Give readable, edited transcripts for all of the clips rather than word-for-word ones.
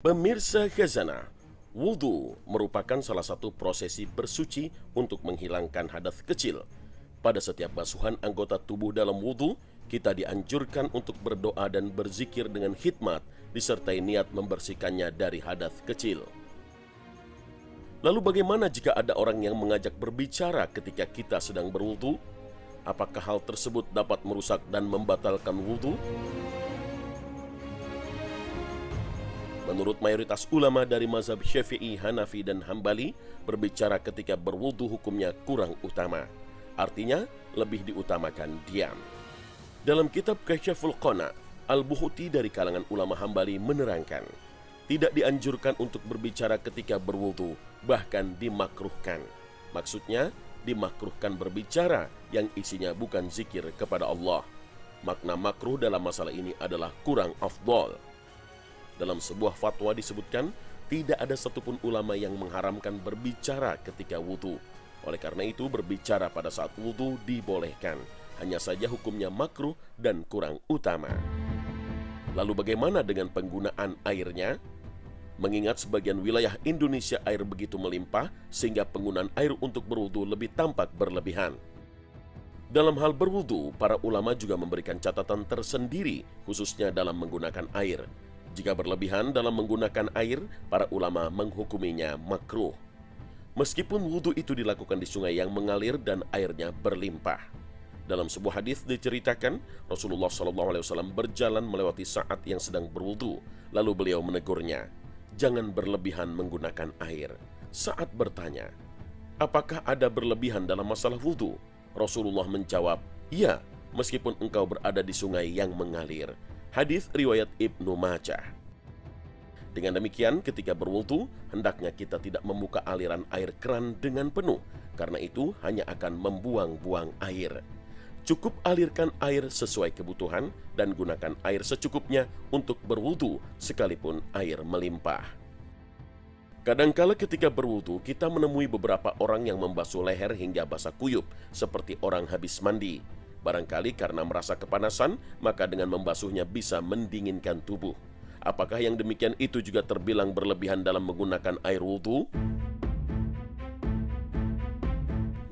Pemirsa Khazanah, wudhu merupakan salah satu prosesi bersuci untuk menghilangkan hadas kecil. Pada setiap basuhan anggota tubuh dalam wudhu, kita dianjurkan untuk berdoa dan berzikir dengan khidmat, disertai niat membersihkannya dari hadas kecil. Lalu bagaimana jika ada orang yang mengajak berbicara ketika kita sedang berwudhu? Apakah hal tersebut dapat merusak dan membatalkan wudhu? Menurut mayoritas ulama dari mazhab Syafi'i, Hanafi, dan Hambali, berbicara ketika berwudu hukumnya kurang utama. Artinya, lebih diutamakan diam. Dalam kitab Kasyaful Qana, Al-Buhuti dari kalangan ulama Hambali menerangkan, tidak dianjurkan untuk berbicara ketika berwudu, bahkan dimakruhkan. Maksudnya, dimakruhkan berbicara yang isinya bukan zikir kepada Allah. Makna makruh dalam masalah ini adalah kurang afdol. Dalam sebuah fatwa disebutkan, tidak ada satupun ulama yang mengharamkan berbicara ketika wudhu. Oleh karena itu, berbicara pada saat wudhu dibolehkan. Hanya saja hukumnya makruh dan kurang utama. Lalu bagaimana dengan penggunaan airnya? Mengingat sebagian wilayah Indonesia air begitu melimpah, sehingga penggunaan air untuk berwudhu lebih tampak berlebihan. Dalam hal berwudhu, para ulama juga memberikan catatan tersendiri, khususnya dalam menggunakan air. Jika berlebihan dalam menggunakan air, para ulama menghukuminya makruh. Meskipun wudhu itu dilakukan di sungai yang mengalir dan airnya berlimpah. Dalam sebuah hadis diceritakan, Rasulullah SAW berjalan melewati Sa'ad yang sedang berwudhu. Lalu beliau menegurnya, "Jangan berlebihan menggunakan air." Sa'ad bertanya, "Apakah ada berlebihan dalam masalah wudhu?" Rasulullah menjawab, "Ya, meskipun engkau berada di sungai yang mengalir." Hadis riwayat Ibnu Majah. Dengan demikian, ketika berwudu, hendaknya kita tidak membuka aliran air keran dengan penuh, karena itu hanya akan membuang-buang air. Cukup alirkan air sesuai kebutuhan dan gunakan air secukupnya untuk berwudu sekalipun air melimpah. Kadangkala ketika berwudu, kita menemui beberapa orang yang membasuh leher hingga basah kuyup, seperti orang habis mandi. Barangkali karena merasa kepanasan, maka dengan membasuhnya bisa mendinginkan tubuh. Apakah yang demikian itu juga terbilang berlebihan dalam menggunakan air wudhu?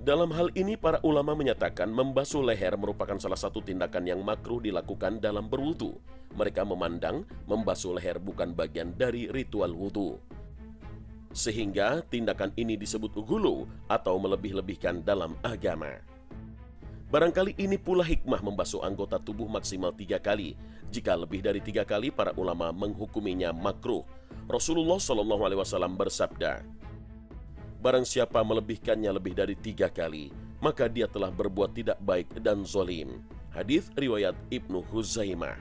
Dalam hal ini, para ulama menyatakan membasuh leher merupakan salah satu tindakan yang makruh dilakukan dalam berwudhu. Mereka memandang membasuh leher bukan bagian dari ritual wudhu. Sehingga tindakan ini disebut ghulu atau melebih-lebihkan dalam agama. Barangkali ini pula hikmah membasuh anggota tubuh maksimal 3 kali. Jika lebih dari 3 kali, para ulama menghukuminya makruh. Rasulullah SAW bersabda, "Barang siapa melebihkannya lebih dari 3 kali, maka dia telah berbuat tidak baik dan zolim." Hadis riwayat Ibnu Huzaimah.